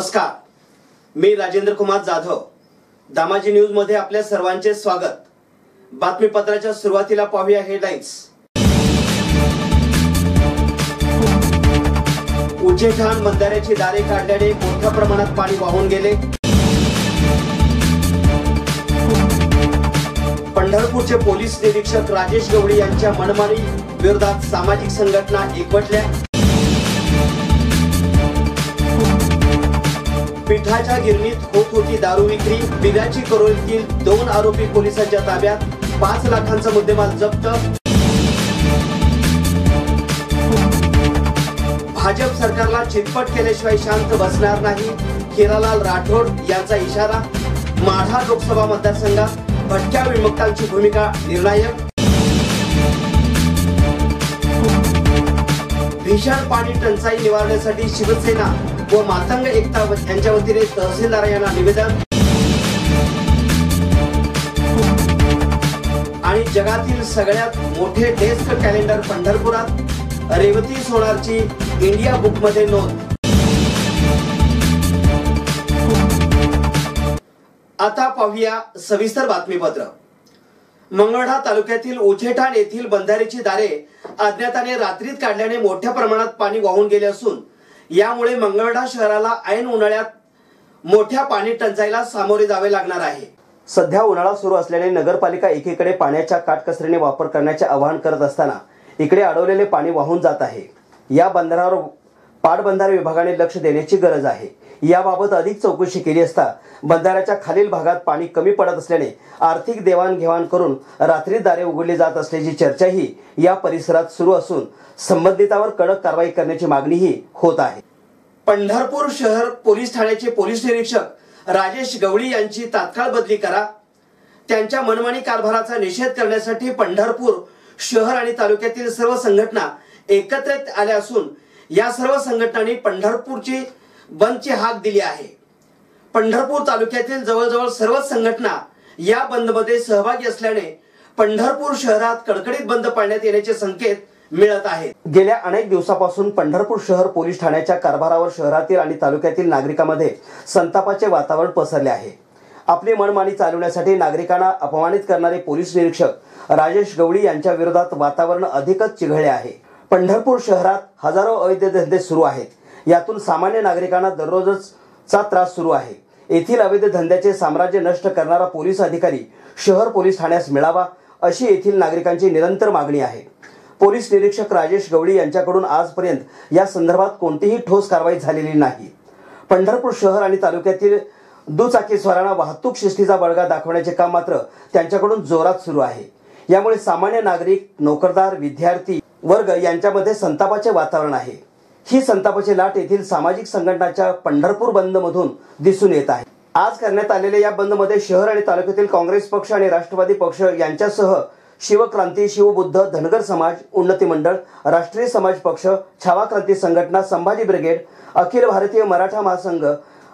नमस्कार, मी राजेंद्र कुमार जाधव. दामाजी न्यूज मध्ये आपल्या सर्वांचे स्वागत. बातमीपत्राच्या सुरुवातीला पाहूया हेडलाईन्स. उजेठाण बंधाऱ्याची दारे काढल्याने मोठ्या प्रमाणात पाणी वाहून गेले. पंढरपूरचे पोलीस निरीक्षक राजेश गवळी यांच्या मनमानी विरोधात सामाजिक संघटना एकवटल्या. पिठाच्या गिरणीत होत होती दारू विक्री. पिराची करोलीतील 2 आरोपी पोलिसांच्या ताब्यात. 5 लाखांचा मुद्देमाल जप्त. भाजप सरकारला चितपट केल्याशिवाय शांत बसणार नाही, हिरालाल राठोड यांचा इशारा. माढा लोकसभा मतदारसंघात भटक्या विमुक्तांची भूमिका निर्णायक. भीषण पाणी टंचाई निवारण्यासाठी शिवसेना व मातंग एकता यांच्या वतीने तहसीलदार यांना निवेदन. आणि जगातील सगळ्यात मोठे डेस्क कॅलेंडर पंढरपुरात. रेवती सोनारची इंडिया बुक मध्ये नोंद. आता पाहूया सविस्तर बातमीपत्र. मंगळवेढा तालुक्यातील उजेठाण येथील बंधाऱ्याची दारे अज्ञाताने रात्रीत काढल्याने मोठ्या प्रमाणात पाणी वाहून गेले असून यामुळे मंगळवेढा शहराला ऐन उन्हाळ्यात मोठ्या पाणी टंचाईला सामोरे जावे लागणार आहे. सध्या उन्हाळा सुरू असल्याने नगरपालिका एकीकडे पाण्याच्या काटकसरीने वापर करण्याचे आवाहन करत असताना इकडे अडवलेले पाणी वाहून जात आहे. या बंधाऱ्यावर पाटबंधारे विभागाने लक्ष देण्याची गरज आहे. याबाबत अधिक चौकशी केली असता बंधाऱ्याच्या खालील भागात पाणी कमी पडत असल्याने आर्थिक देवाणघेवाण करून रात्री दारे उघडली जात असल्याची चर्चाही या परिसरात सुरू असून संबंधितांवर कडक कारवाई करण्याची मागणीही होत आहे. पंढरपूर शहर पोलीस ठाण्याचे पोलीस निरीक्षक राजेश गवळी यांची तात्काळ बदली करा. त्यांच्या मनमानी कारभाराचा निषेध करण्यासाठी पंढरपूर शहर आणि तालुक्यातील सर्व संघटना एकत्रित आल्या असून या सर्व संघटनांनी पंढरपूरची बंदची हाक दिली आहे. पंढरपूर तालुक्यातील जवळजवळ सर्वच संघटना या बंदमध्ये सहभागी असल्याने पंढरपूर शहरात कडकडीत बंद पाळण्यात येण्याचे संकेत मिळत आहेत. गेल्या अनेक दिवसापासून पंढरपूर शहर पोलीस ठाण्याच्या कारभारावर शहरातील आणि तालुक्यातील नागरिकांमध्ये संतापाचे वातावरण पसरले आहे. आपली मनमानी चालवण्यासाठी नागरिकांना अपमानित करणारे पोलीस निरीक्षक राजेश गवळी यांच्या विरोधात वातावरण अधिकच चिघळले आहे. पंढरपूर शहरात हजारो अवैध धंदे सुरू आहेत. यातून सामान्य नागरिकांना दररोजचा त्रास सुरू आहे. येथील अवैध धंद्याचे साम्राज्य नष्ट करणारा पोलीस अधिकारी शहर पोलीस ठाण्यास मिळावा अशी येथील नागरिकांची निरंतर मागणी आहे. पोलीस निरीक्षक राजेश गवळी यांच्याकडून आजपर्यंत या संदर्भात कोणतीही ठोस कारवाई झालेली नाही. पंढरपूर शहर आणि तालुक्यातील दुचाकीस्वारांना वाहतूक शिस्तीचा बळगा दाखवण्याचे काम मात्र त्यांच्याकडून जोरात सुरू आहे. यामुळे सामान्य नागरिक, नोकरदार, विद्यार्थी वर्ग यांच्यामध्ये संतापाचे वातावरण आहे. ही संतापाची लाट येथील सामाजिक संघटनांच्या पंढरपूर बंद मधून दिसून येत आहे. आज करण्यात आलेल्या या बंद मध्ये शहर आणि तालुक्यातील काँग्रेस पक्ष आणि राष्ट्रवादी पक्ष यांच्यासह शिवक्रांती, शिवबुद्ध, धनगर समाज, उन्नती मंडळ, राष्ट्रीय समाज पक्ष, छावा क्रांती संघटना, संभाजी ब्रिगेड, अखिल भारतीय मराठा महासंघ,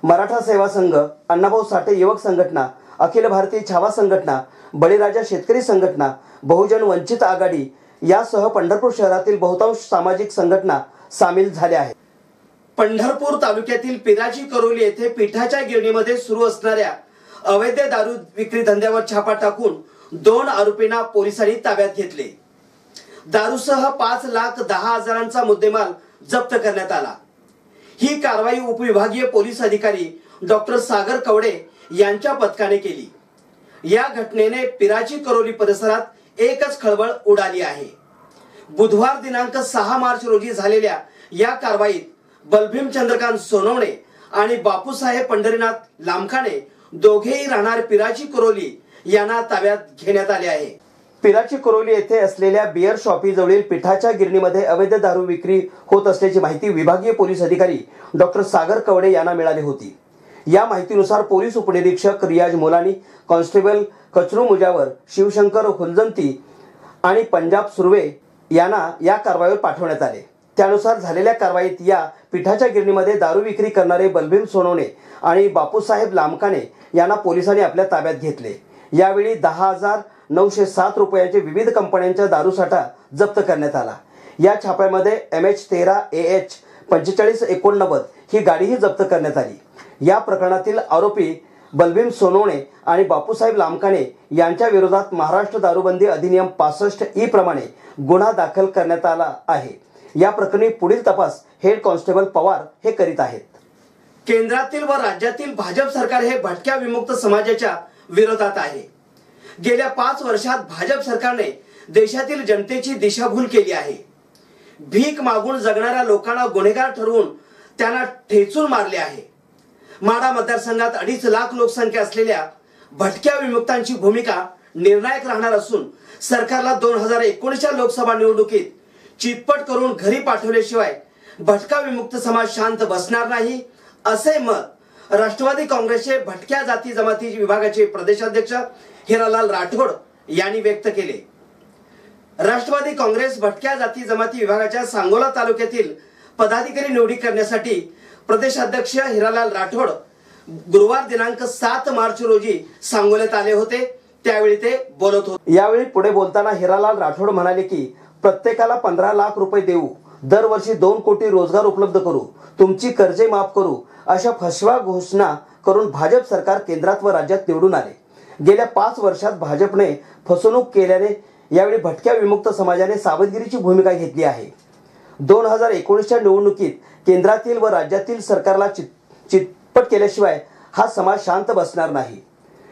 मराठा सेवा संघ, अण्णाभाऊ साठे युवक संघटना, अखिल भारतीय छावा संघटना, बळीराजा शेतकरी संघटना, बहुजन वंचित आघाडी यासह पंढरपूर शहरातील बहुतांश सामाजिक संघटना सामील झाल्या आहेत. पंढरपूर तालुक्यातील पिराची करोली येथे पिठाच्या गिरणीमध्ये सुरू असणाऱ्या अवैध दारू विक्री धंद्यावर छापा टाकून 2 आरोपींना पोलिसांनी ताब्यात घेतले. दारूसह 5,10,000चा मुद्देमाल जप्त करण्यात आला. ही कारवाई उपविभागीय पोलीस अधिकारी डॉक्टर सागर कवडे यांच्या पथकाने केली. या घटनेने पिराची करोली परिसरात एकच खळबळ उडाली आहे. बुधवार दिनांक 6 मार्च रोजी झालेल्या या कारवाईत बलभीम चंद्रकांत सोनवणे आणि बापूसाहेब पंढरीनाथ लामखाने दोघेही राहणार पिराची करोली यांना ताब्यात घेण्यात आले आहे. पिराची करोली येथे असलेल्या बियर शॉपीजवळील पिठाच्या गिरणीमध्ये अवैध दारू विक्री होत असल्याची माहिती विभागीय पोलीस अधिकारी डॉक्टर सागर कवडे यांना मिळाली होती. या माहितीनुसार पोलीस उपनिरीक्षक रियाज मोलानी, कॉन्स्टेबल कचरू मुजावर, शिवशंकर हुलजंती आणि पंजाब सुर्वे यांना या कारवाईवर पाठवण्यात आले. त्यानुसार झालेल्या कारवाईत या पिठाच्या गिरणीमध्ये दारू विक्री करणारे बलभीम सोनवणे आणि बापूसाहेब लामखाने यांना पोलिसांनी आपल्या ताब्यात घेतले. यावेळी 10,907 रुपयांचे विविध कंपन्यांचा दारूसाठा जप्त करण्यात आला. या छाप्यामध्ये MH13 AH 4589 ही गाडीही जप्त करण्यात आली. या प्रकरणातील आरोपी बलभीम सोनवणे आणि बापूसाहेब लामकाणे यांच्या विरोधात महाराष्ट्र दारूबंदी अधिनियम 65E प्रमाणे गुन्हा दाखल करण्यात आला आहे। या प्रकरणी पुढील तपास हेड कॉन्स्टेबल पवार हे करीत आहेत। केंद्रातील व राज्यातील भाजप सरकार हे भटक्या विमुक्त समाजाच्या विरोधात आहे। गेल्या 5 वर्षात भाजप सरकारने देशातील जनतेची दिशाभूल केली आहे। भीक मागून जगणाऱ्या लोकांना गुन्हेगार ठरवून त्यांना ठेचून मारले आहे। माढा मतदारसंघात 2.5 लाख लोकसंख्या असलेल्या भटक्या विमुक्तांची भूमिका निर्णायक राहणार असून सरकारला 2019च्या लोकसभा निवडणुकीत चितपट करून घरी पाठवल्याशिवाय भटका विमुक्त समाज शांत बसणार नाही, असे मत राष्ट्रवादी काँग्रेसचे भटक्या जाती जमाती विभागाचे प्रदेशाध्यक्ष हिरालाल राठोड यांनी व्यक्त केले। राष्ट्रवादी काँग्रेस भटक्या जाती जमाती विभागाच्या सांगोला तालुक्यातील पदाधिकारी निवडी करण्यासाठी प्रदेशाध्यक्ष हिरालाल राठोड गुरुवार दिनांक 7 मार्च रोजी सांगोल्यात आले होते, त्यावेळी ते बोलत होते। यावेळी पुढे बोलताना हिरालाल राठोड म्हणाले की प्रत्येकाला 15 लाख रुपये देऊ, दरवर्षी 2 कोटी रोजगार उपलब्ध करू, तुमची कर्जे माफ करू, अशा फसवा घोषणा करून भाजप सरकार केंद्रात व राज्यात निवडून आले। गेल्या 5 वर्षात भाजपने फसवणूक केल्याने यावेळी भटक्या विमुक्त समाजाने सावधगिरीची भूमिका घेतली आहे। 2019च्या निवडणुकीत केंद्रातील व राज्यातील सरकारला चितपट केल्याशिवाय हा समाज शांत बसणार नाही।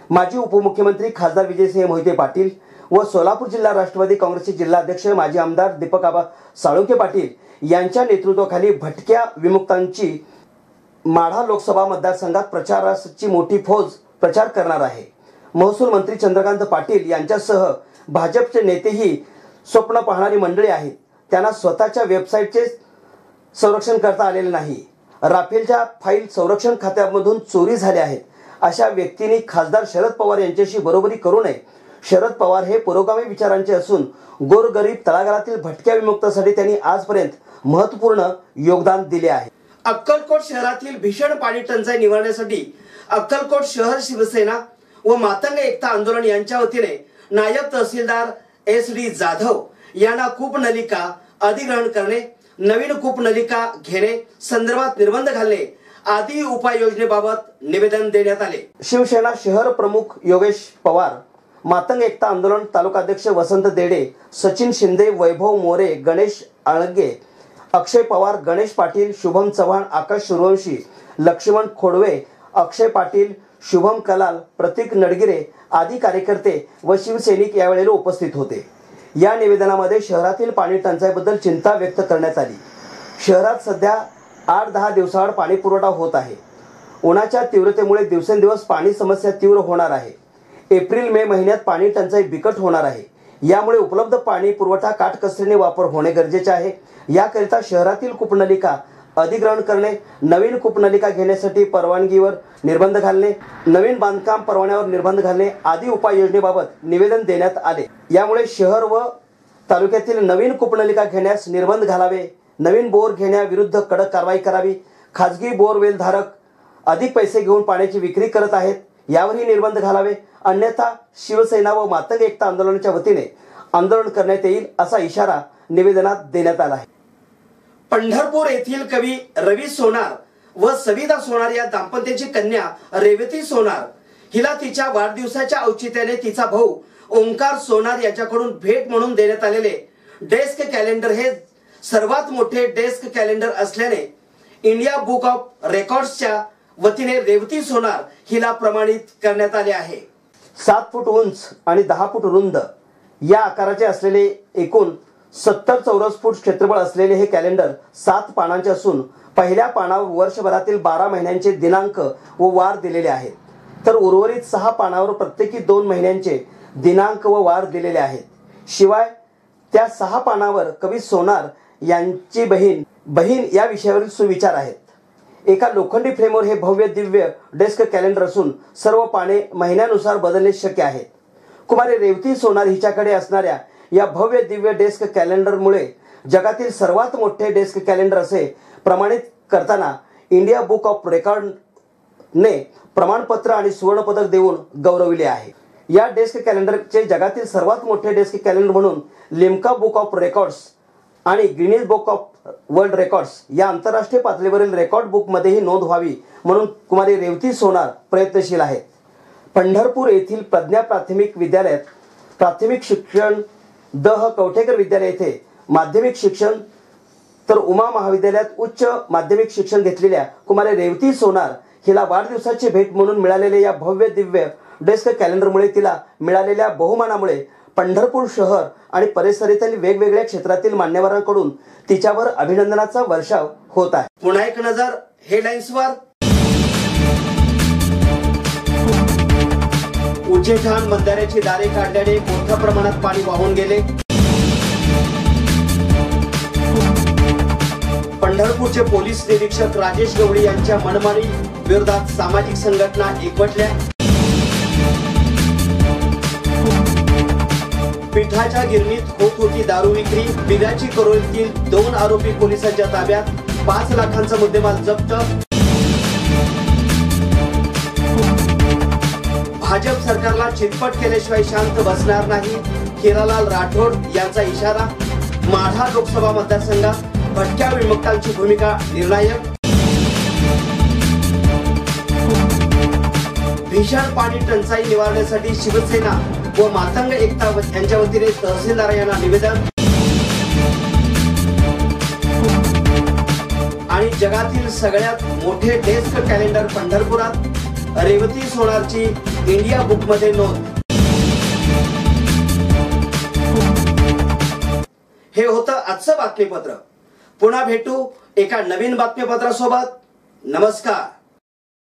माजी उपमुख्यमंत्री खासदार विजयसिंह मोहिते पाटील व सोलापूर जिल्हा राष्ट्रवादी काँग्रेसचे जिल्हाध्यक्ष माजी आमदार दीपक आबा साळुंखे पाटील यांच्या नेतृत्वाखाली भटक्या विमुक्तांची माढा लोकसभा मतदारसंघात प्रचाराची मोठी फौज प्रचार करणार आहे। महसूल मंत्री चंद्रकांत पाटील यांच्यासह भाजपचे नेतेही स्वप्न पाहणारी मंडळी आहेत। त्यांना स्वतःच्या वेबसाईटचे संरक्षण करता आलेले नाही। राफेलच्या फाईल संरक्षण खात्यामधून चोरी झाल्या आहेत। अशा व्यक्तींनी खासदार शरद पवार यांच्याशी बरोबरी करू नये। शरद पवार हे पुरोगामी विचारांचे असून गोरगरीब तळागाळातील भटक्या विमुक्तांसाठी त्यांनी आजपर्यंत महत्त्वपूर्ण योगदान दिले आहे। अक्कलकोट शहरातील भीषण पाणी टंचाई निवारण्यासाठी अक्कलकोट शहर शिवसेना व मातंग एकता आंदोलन यांच्या वतीने नायब तहसीलदार SD जाधव यांना कूपनलिका अधिग्रहण करणे, नवीन कूपनलिका घेणे संदर्भात निर्बंध घालणे आदी उपाययोजनेबाबत निवेदन देण्यात आले। शिवसेना शहर प्रमुख योगेश पवार, मातंग एकता आंदोलन तालुकाध्यक्ष वसंत देडे, सचिन शिंदे, वैभव मोरे, गणेश आळगे, अक्षय पवार, गणेश पाटील, शुभम चव्हाण, आकाश सूर्यवंशी, लक्ष्मण खोडवे, अक्षय पाटील, शुभम कलाल, प्रतीक नडगिरे आदी कार्यकर्ते व शिवसैनिक यावेळेला उपस्थित होते। या निवेदनामध्ये शहरातील पाणी टंचाईबद्दल चिंता व्यक्त करण्यात आली। शहरात सध्या 8-10 दिवसाआड पाणी पुरवठा होत आहे। उन्हाच्या तीव्रतेमुळे दिवसेंदिवस पाणी समस्या तीव्र होणार आहे। एप्रिल-मे महिन्यात पाणी टंचाई बिकट होणार आहे। यामुळे उपलब्ध पाणी पुरवठा काटकसरीने वापर होणे गरजेचे आहे। याकरिता शहरातील कूपनलिका अधिग्रहण करणे, नवीन कूपनलिका घेण्यासाठी परवानगीवर निर्बंध घालणे, नवीन बांधकाम परवान्यावर निर्बंध घालणे आदी उपाययोजनेबाबत निवेदन देण्यात आले। यामुळे शहर व तालुक्यातील नवीन कूपनलिका घेण्यास निर्बंध घालावे, नवीन बोर घेण्याविरुद्ध कडक कारवाई करावी, खाजगी बोरवेल धारक अधिक पैसे घेऊन पाण्याची विक्री करत आहेत यावरही निर्बंध घालावे, अन्यथा शिवसेना व मातंग एकता आंदोलनाच्या वतीने आंदोलन करण्यात येईल असा इशारा निवेदनात देण्यात आला आहे। पंढरपूर येथील कवी रवी सोनार व सविता सोनार या दाम्पत्याची कन्या रेवती सोनार हिला तिच्या वाढदिवसाच्या औचित्याने तिचा भाऊ ओंकार सोनार याच्याकडून भेट म्हणून देण्यात आलेले डेस्क कॅलेंडर हे सर्वात मोठे डेस्क कॅलेंडर असल्याने इंडिया बुक ऑफ रेकॉर्ड्सच्या वतीने रेवती सोनार हिला प्रमाणित करण्यात आले आहे। 7 फूट उंच आणि 10 फूट रुंद या आकाराचे असलेले एकूण 70 चौरस फूट क्षेत्रफळ असलेले हे कॅलेंडर 7 पानांचे असून पहिल्या पानावर वर्षभरातील 12 महिन्यांचे दिनांक व वार दिलेले आहेत, तर उर्वरित 6 पानावर प्रत्येकी 2 महिन्यांचे दिनांक व वार दिलेले आहेत। शिवाय त्या 6 पानावर कवी सोनार यांची बहीण या विषयावरील सुविचार आहेत। एका लोखंडी फ्रेमवर हे भव्य दिव्य डेस्क कॅलेंडर असून सर्व पाने महिन्यानुसार बदलणे शक्य आहे। कुमारी रेवती सोनार हिच्याकडे असणाऱ्या या भव्य दिव्य डेस्क कॅलेंडरमुळे जगातील सर्वात मोठे डेस्क कॅलेंडर असे प्रमाणित करताना इंडिया बुक ऑफ रेकॉर्डने प्रमाणपत्र आणि सुवर्ण पदक देऊन गौरविले आहे। या डेस्क कॅलेंडरचे जगातील सर्वात मोठे डेस्क कॅलेंडर म्हणून लिम्का बुक ऑफ रेकॉर्ड्स आणि Guinness book of world records या आंतरराष्ट्रीय पातळीवरील रेकॉर्ड बुक मध्येही नोंद व्हावी म्हणून कुमारी रेवती सोनार प्रयत्नशील आहे। पंढरपूर येथील प्रज्ञा प्राथमिक विद्यालयात प्राथमिक शिक्षण, दह कवठेकर विद्यालय येथे माध्यमिक शिक्षण तर उमा महाविद्यालयात उच्च माध्यमिक शिक्षण घेतलेल्या कुमारी रेवती सोनार हिला वाढदिवसाची भेट म्हणून मिळालेल्या या भव्य दिव्य डेस्क कॅलेंडरमुळे तिला मिळालेल्या बहुमानामुळे पंढरपूर शहर आणि परिसरातील वेगवेगळ्या क्षेत्रातील मान्यवरांकडून तिच्यावर अभिनंदनाचा वर्षाव होत आहे। पुन्हा एक नजर हेडलाईन्सवर। उचेठाण बंधाऱ्याची दारे काढल्याने मोठ्या प्रमाणात पाणी वाहून गेले। पंढरपूरचे पोलीस निरीक्षक राजेश गवळी यांच्या मनमानी विरोधात सामाजिक संघटना एकवटल्या। पिठाच्या गिरणीत होत होती दारू विक्री, बिराची करोलीतील 2 आरोपी पोलिसांच्या ताब्यात, 5 लाखांचा मुद्देमाल जप्त। भाजप सरकारला चितपट केल्याशिवाय शांत बसणार नाही, हिरालाल राठोड यांचा इशारा। माढा लोकसभा मतदारसंघात भटक्या विमुक्तांची भूमिका निर्णायक। भीषण पाणी टंचाई निवारण्यासाठी शिवसेना व मातंग एकता यांच्या वतीने तहसीलदार यांना निवेदन। आणि जगातील सगळ्यात मोठे डेस्क कॅलेंडर पंढरपुरात, रेवती सोनारची इंडिया बुक मध्ये नोंद। हे होतं आजचं बातमीपत्र। पुन्हा भेटू एका नवीन बातमीपत्रासोबत। नमस्कार।